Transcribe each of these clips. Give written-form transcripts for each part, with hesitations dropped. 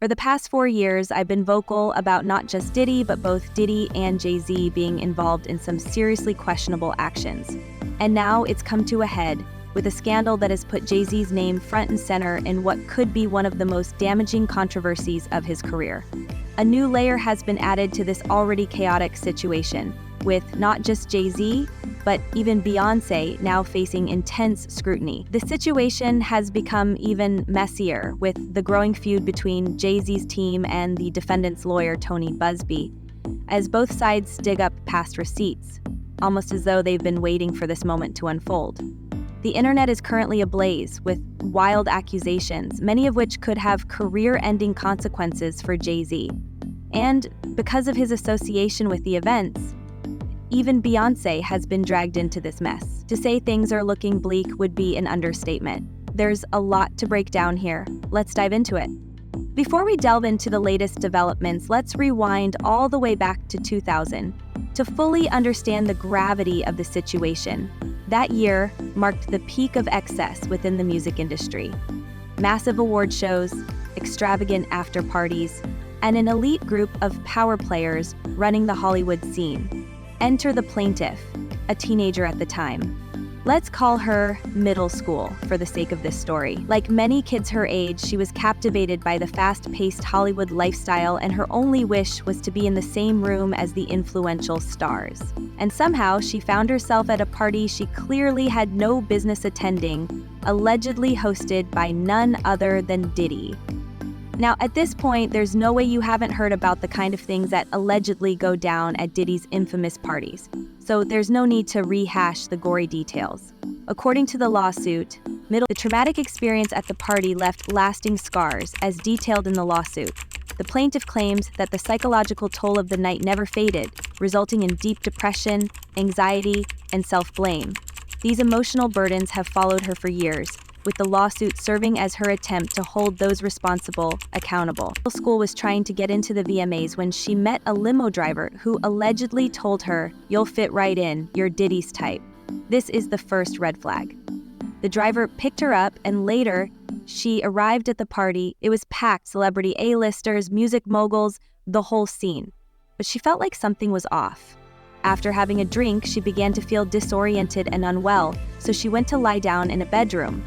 For the past 4 years, I've been vocal about not just Diddy, but both Diddy and Jay-Z being involved in some seriously questionable actions. And now it's come to a head, with a scandal that has put Jay-Z's name front and center in what could be one of the most damaging controversies of his career. A new layer has been added to this already chaotic situation, with not just Jay-Z, but even Beyoncé now facing intense scrutiny. The situation has become even messier, with the growing feud between Jay-Z's team and the defendant's lawyer, Tony Busby, as both sides dig up past receipts, almost as though they've been waiting for this moment to unfold. The internet is currently ablaze with wild accusations, many of which could have career-ending consequences for Jay-Z. And because of his association with the events, even Beyoncé has been dragged into this mess. To say things are looking bleak would be an understatement. There's a lot to break down here. Let's dive into it. Before we delve into the latest developments, let's rewind all the way back to 2000 to fully understand the gravity of the situation. That year marked the peak of excess within the music industry. Massive award shows, extravagant after-parties, and an elite group of power players running the Hollywood scene. Enter the plaintiff, a teenager at the time. Let's call her middle school for the sake of this story. Like many kids her age, she was captivated by the fast-paced Hollywood lifestyle, and her only wish was to be in the same room as the influential stars. And somehow she found herself at a party she clearly had no business attending, allegedly hosted by none other than Diddy. Now, at this point, there's no way you haven't heard about the kind of things that allegedly go down at Diddy's infamous parties, so there's no need to rehash the gory details. According to the lawsuit, the traumatic experience at the party left lasting scars, as detailed in the lawsuit. The plaintiff claims that the psychological toll of the night never faded, resulting in deep depression, anxiety, and self-blame. These emotional burdens have followed her for years, with the lawsuit serving as her attempt to hold those responsible accountable. Middle school was trying to get into the VMAs when she met a limo driver who allegedly told her, "You'll fit right in, you're Diddy's type." This is the first red flag. The driver picked her up, and later, she arrived at the party. It was packed, celebrity A-listers, music moguls, the whole scene. But she felt like something was off. After having a drink, she began to feel disoriented and unwell, so she went to lie down in a bedroom.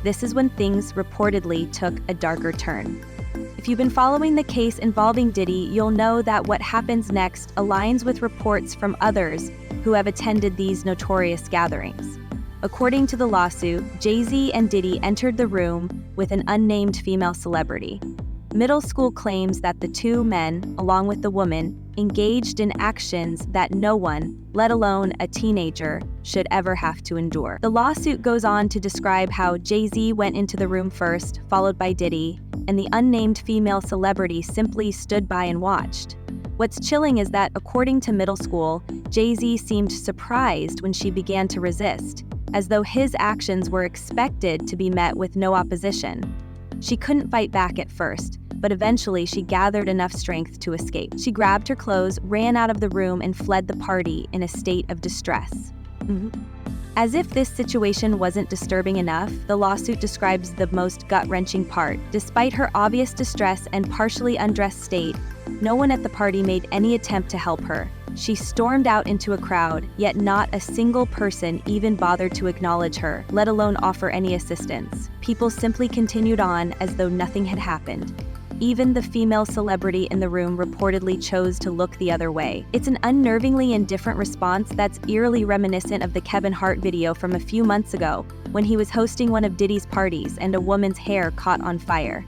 This is when things reportedly took a darker turn. If you've been following the case involving Diddy, you'll know that what happens next aligns with reports from others who have attended these notorious gatherings. According to the lawsuit, Jay-Z and Diddy entered the room with an unnamed female celebrity. Middle school claims that the two men, along with the woman, engaged in actions that no one, let alone a teenager, should ever have to endure. The lawsuit goes on to describe how Jay-Z went into the room first, followed by Diddy, and the unnamed female celebrity simply stood by and watched. What's chilling is that, according to Middle school, Jay-Z seemed surprised when she began to resist, as though his actions were expected to be met with no opposition. She couldn't fight back at first, but eventually she gathered enough strength to escape. She grabbed her clothes, ran out of the room, and fled the party in a state of distress. As if this situation wasn't disturbing enough, the lawsuit describes the most gut-wrenching part. Despite her obvious distress and partially undressed state, no one at the party made any attempt to help her. She stormed out into a crowd, yet not a single person even bothered to acknowledge her, let alone offer any assistance. People simply continued on as though nothing had happened. Even the female celebrity in the room reportedly chose to look the other way. It's an unnervingly indifferent response that's eerily reminiscent of the Kevin Hart video from a few months ago, when he was hosting one of Diddy's parties and a woman's hair caught on fire.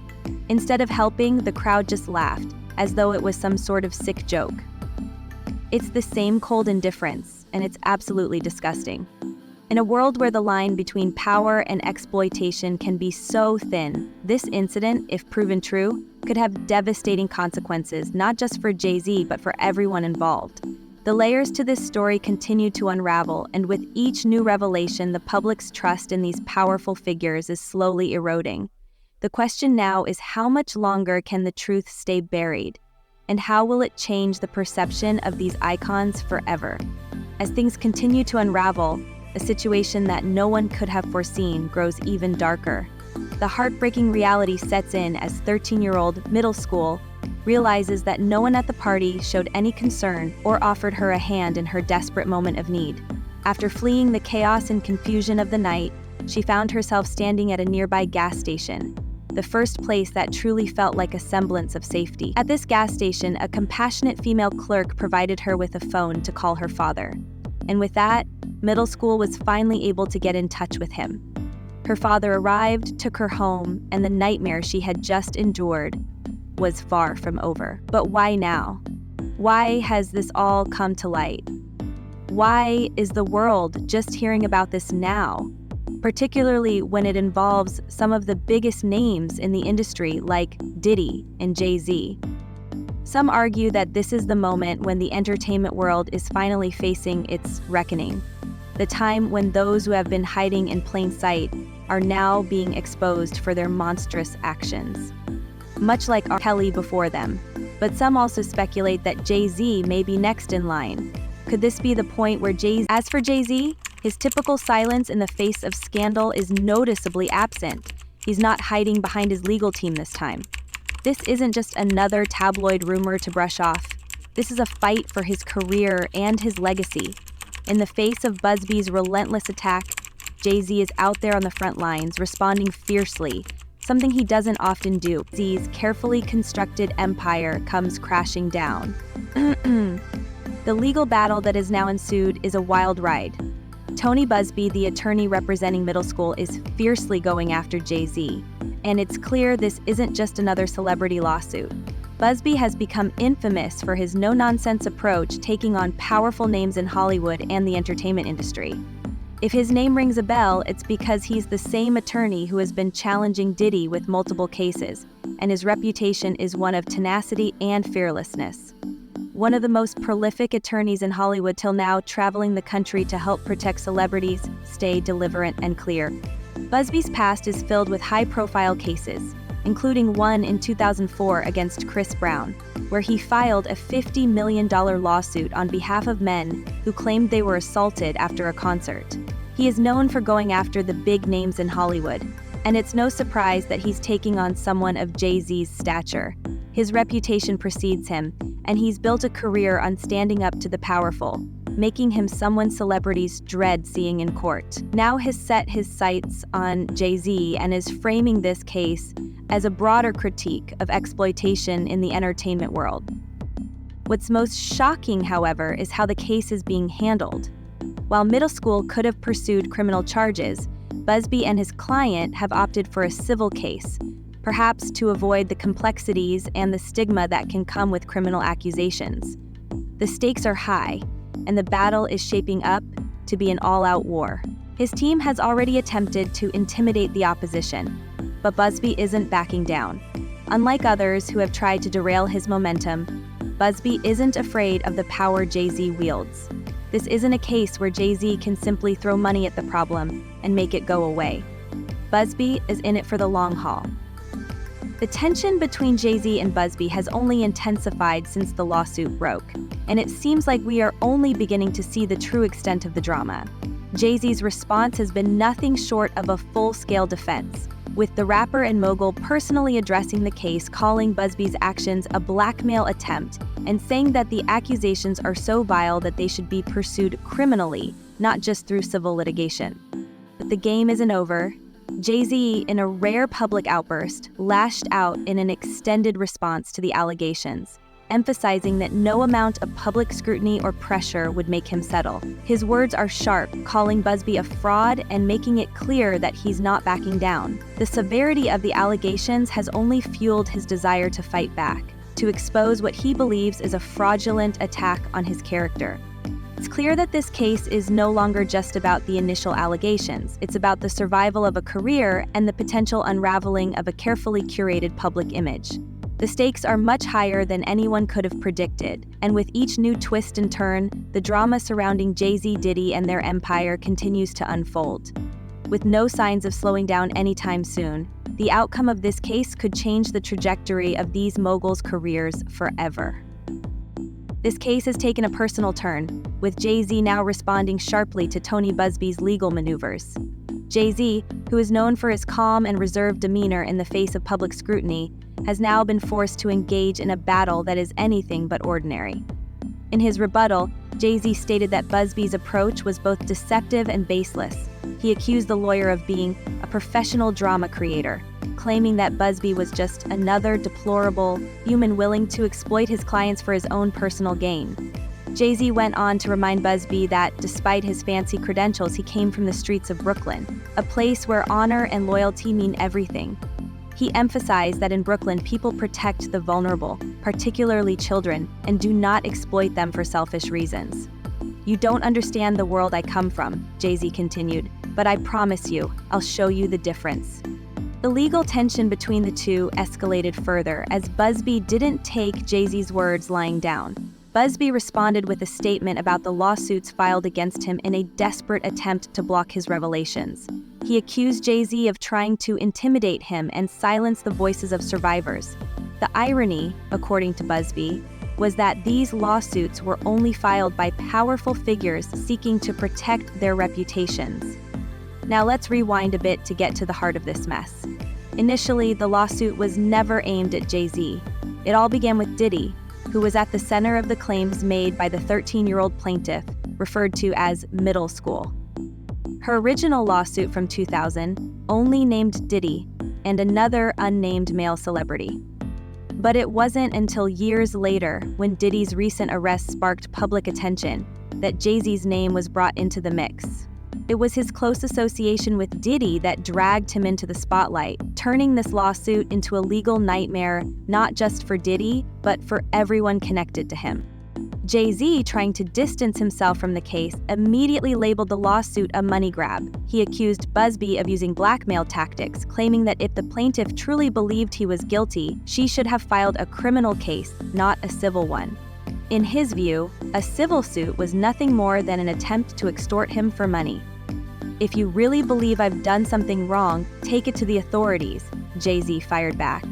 Instead of helping, the crowd just laughed, as though it was some sort of sick joke. It's the same cold indifference, and it's absolutely disgusting. In a world where the line between power and exploitation can be so thin, this incident, if proven true, could have devastating consequences, not just for Jay-Z, but for everyone involved. The layers to this story continue to unravel, and with each new revelation, the public's trust in these powerful figures is slowly eroding. The question now is, how much longer can the truth stay buried? And how will it change the perception of these icons forever? As things continue to unravel, a situation that no one could have foreseen grows even darker. The heartbreaking reality sets in as 13-year-old middle school realizes that no one at the party showed any concern or offered her a hand in her desperate moment of need. After fleeing the chaos and confusion of the night, she found herself standing at a nearby gas station, the first place that truly felt like a semblance of safety. At this gas station, a compassionate female clerk provided her with a phone to call her father. And with that, middle school was finally able to get in touch with him. Her father arrived, took her home, and the nightmare she had just endured was far from over. But why now? Why has this all come to light? Why is the world just hearing about this now? Particularly when it involves some of the biggest names in the industry like Diddy and Jay-Z. Some argue that this is the moment when the entertainment world is finally facing its reckoning, the time when those who have been hiding in plain sight are now being exposed for their monstrous actions, much like R. Kelly before them. But some also speculate that Jay-Z may be next in line. Could this be the point where As for Jay-Z, his typical silence in the face of scandal is noticeably absent. He's not hiding behind his legal team this time. This isn't just another tabloid rumor to brush off. This is a fight for his career and his legacy. In the face of Busby's relentless attack, Jay-Z is out there on the front lines, responding fiercely, something he doesn't often do. Jay-Z's carefully constructed empire comes crashing down. The legal battle that has now ensued is a wild ride. Tony Busby, the attorney representing middle school, is fiercely going after Jay-Z. And it's clear this isn't just another celebrity lawsuit. Busby has become infamous for his no-nonsense approach, taking on powerful names in Hollywood and the entertainment industry. If his name rings a bell, it's because he's the same attorney who has been challenging Diddy with multiple cases, and his reputation is one of tenacity and fearlessness. One of the most prolific attorneys in Hollywood till now, traveling the country to help protect celebrities, stay deliverant and clear. Busby's past is filled with high-profile cases, including one in 2004 against Chris Brown, where he filed a $50 million lawsuit on behalf of men who claimed they were assaulted after a concert. He is known for going after the big names in Hollywood, and it's no surprise that he's taking on someone of Jay-Z's stature. His reputation precedes him, and he's built a career on standing up to the powerful, making him someone celebrities dread seeing in court. Now he's set his sights on Jay-Z and is framing this case as a broader critique of exploitation in the entertainment world. What's most shocking, however, is how the case is being handled. While middle school could have pursued criminal charges, Busby and his client have opted for a civil case, perhaps to avoid the complexities and the stigma that can come with criminal accusations. The stakes are high, and the battle is shaping up to be an all-out war. His team has already attempted to intimidate the opposition, but Busby isn't backing down. Unlike others who have tried to derail his momentum, Busby isn't afraid of the power Jay-Z wields. This isn't a case where Jay-Z can simply throw money at the problem and make it go away. Busby is in it for the long haul. The tension between Jay-Z and Busby has only intensified since the lawsuit broke, and it seems like we are only beginning to see the true extent of the drama. Jay-Z's response has been nothing short of a full-scale defense, with the rapper and mogul personally addressing the case, calling Busby's actions a blackmail attempt and saying that the accusations are so vile that they should be pursued criminally, not just through civil litigation. But the game isn't over. Jay-Z, in a rare public outburst, lashed out in an extended response to the allegations, emphasizing that no amount of public scrutiny or pressure would make him settle. His words are sharp, calling Busby a fraud and making it clear that he's not backing down. The severity of the allegations has only fueled his desire to fight back, to expose what he believes is a fraudulent attack on his character. It's clear that this case is no longer just about the initial allegations. It's about the survival of a career and the potential unraveling of a carefully curated public image. The stakes are much higher than anyone could have predicted, and with each new twist and turn, the drama surrounding Jay-Z, Diddy, and their empire continues to unfold. With no signs of slowing down anytime soon, the outcome of this case could change the trajectory of these moguls' careers forever. This case has taken a personal turn, with Jay-Z now responding sharply to Tony Busby's legal maneuvers. Jay-Z, who is known for his calm and reserved demeanor in the face of public scrutiny, has now been forced to engage in a battle that is anything but ordinary. In his rebuttal, Jay-Z stated that Busby's approach was both deceptive and baseless. He accused the lawyer of being a professional drama creator, claiming that Busby was just another deplorable human willing to exploit his clients for his own personal gain. Jay-Z went on to remind Busby that, despite his fancy credentials, he came from the streets of Brooklyn, a place where honor and loyalty mean everything. He emphasized that in Brooklyn, people protect the vulnerable, particularly children, and do not exploit them for selfish reasons. "You don't understand the world I come from," Jay-Z continued, "but I promise you, I'll show you the difference." The legal tension between the two escalated further as Busby didn't take Jay-Z's words lying down. Busby responded with a statement about the lawsuits filed against him in a desperate attempt to block his revelations. He accused Jay-Z of trying to intimidate him and silence the voices of survivors. The irony, according to Busby, was that these lawsuits were only filed by powerful figures seeking to protect their reputations. Now let's rewind a bit to get to the heart of this mess. Initially, the lawsuit was never aimed at Jay-Z. It all began with Diddy, who was at the center of the claims made by the 13-year-old plaintiff, referred to as middle school. Her original lawsuit from 2000 only named Diddy and another unnamed male celebrity. But it wasn't until years later, when Diddy's recent arrest sparked public attention, that Jay-Z's name was brought into the mix. It was his close association with Diddy that dragged him into the spotlight, turning this lawsuit into a legal nightmare not just for Diddy, but for everyone connected to him. Jay-Z, trying to distance himself from the case, immediately labeled the lawsuit a money grab. He accused Busby of using blackmail tactics, claiming that if the plaintiff truly believed he was guilty, she should have filed a criminal case, not a civil one. In his view, a civil suit was nothing more than an attempt to extort him for money. "If you really believe I've done something wrong, take it to the authorities," Jay-Z fired back.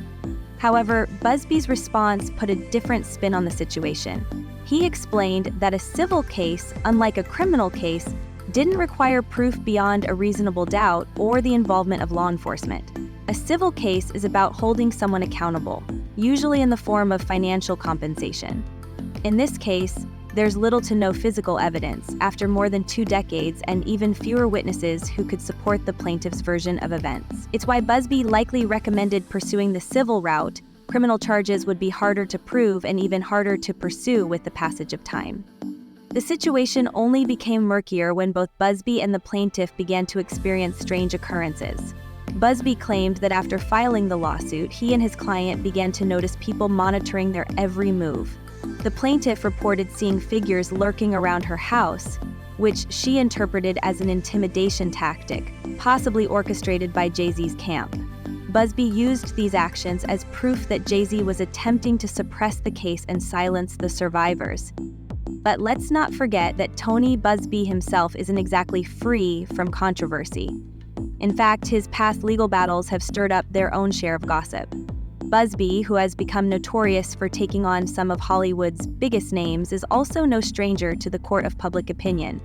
However, Busby's response put a different spin on the situation. He explained that a civil case, unlike a criminal case, didn't require proof beyond a reasonable doubt or the involvement of law enforcement. A civil case is about holding someone accountable, usually in the form of financial compensation. In this case, there's little to no physical evidence after more than 2 decades and even fewer witnesses who could support the plaintiff's version of events. It's why Busby likely recommended pursuing the civil route. Criminal charges would be harder to prove and even harder to pursue with the passage of time. The situation only became murkier when both Busby and the plaintiff began to experience strange occurrences. Busby claimed that after filing the lawsuit, he and his client began to notice people monitoring their every move. The plaintiff reported seeing figures lurking around her house, which she interpreted as an intimidation tactic, possibly orchestrated by Jay-Z's camp. Busby used these actions as proof that Jay-Z was attempting to suppress the case and silence the survivors. But let's not forget that Tony Busby himself isn't exactly free from controversy. In fact, his past legal battles have stirred up their own share of gossip. Busby, who has become notorious for taking on some of Hollywood's biggest names, is also no stranger to the court of public opinion.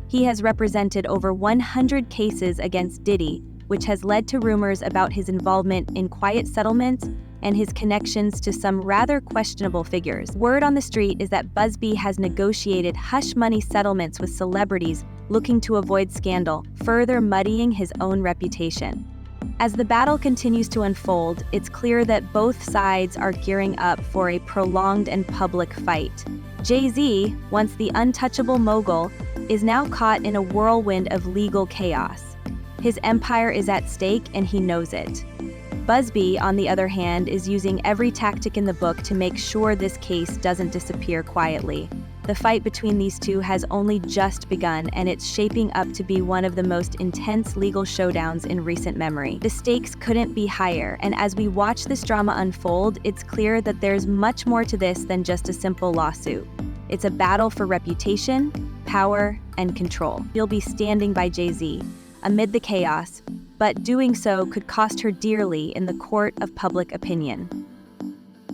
He has represented over 100 cases against Diddy, which has led to rumors about his involvement in quiet settlements and his connections to some rather questionable figures. Word on the street is that Busby has negotiated hush-money settlements with celebrities looking to avoid scandal, further muddying his own reputation. As the battle continues to unfold, it's clear that both sides are gearing up for a prolonged and public fight. Jay-Z, once the untouchable mogul, is now caught in a whirlwind of legal chaos. His empire is at stake and he knows it. Busby, on the other hand, is using every tactic in the book to make sure this case doesn't disappear quietly. The fight between these two has only just begun, and it's shaping up to be one of the most intense legal showdowns in recent memory. The stakes couldn't be higher, and as we watch this drama unfold, it's clear that there's much more to this than just a simple lawsuit. It's a battle for reputation, power, and control. She'll be standing by Jay-Z amid the chaos, but doing so could cost her dearly in the court of public opinion.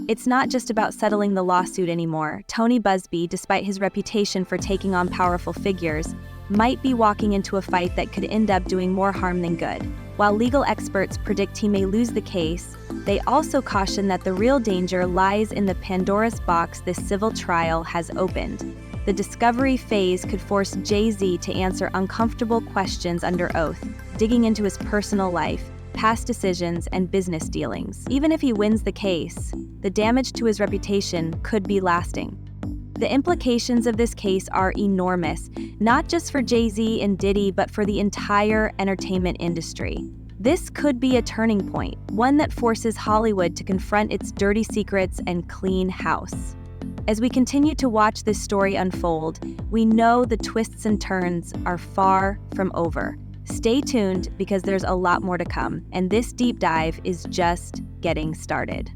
It's not just about settling the lawsuit anymore. Tony Busby, despite his reputation for taking on powerful figures, might be walking into a fight that could end up doing more harm than good. While legal experts predict he may lose the case, they also caution that the real danger lies in the Pandora's box this civil trial has opened. The discovery phase could force Jay-Z to answer uncomfortable questions under oath, digging into his personal life, past decisions, and business dealings. Even if he wins the case, the damage to his reputation could be lasting. The implications of this case are enormous, not just for Jay-Z and Diddy, but for the entire entertainment industry. This could be a turning point, one that forces Hollywood to confront its dirty secrets and clean house. As we continue to watch this story unfold, we know the twists and turns are far from over. Stay tuned because there's a lot more to come, and this deep dive is just getting started.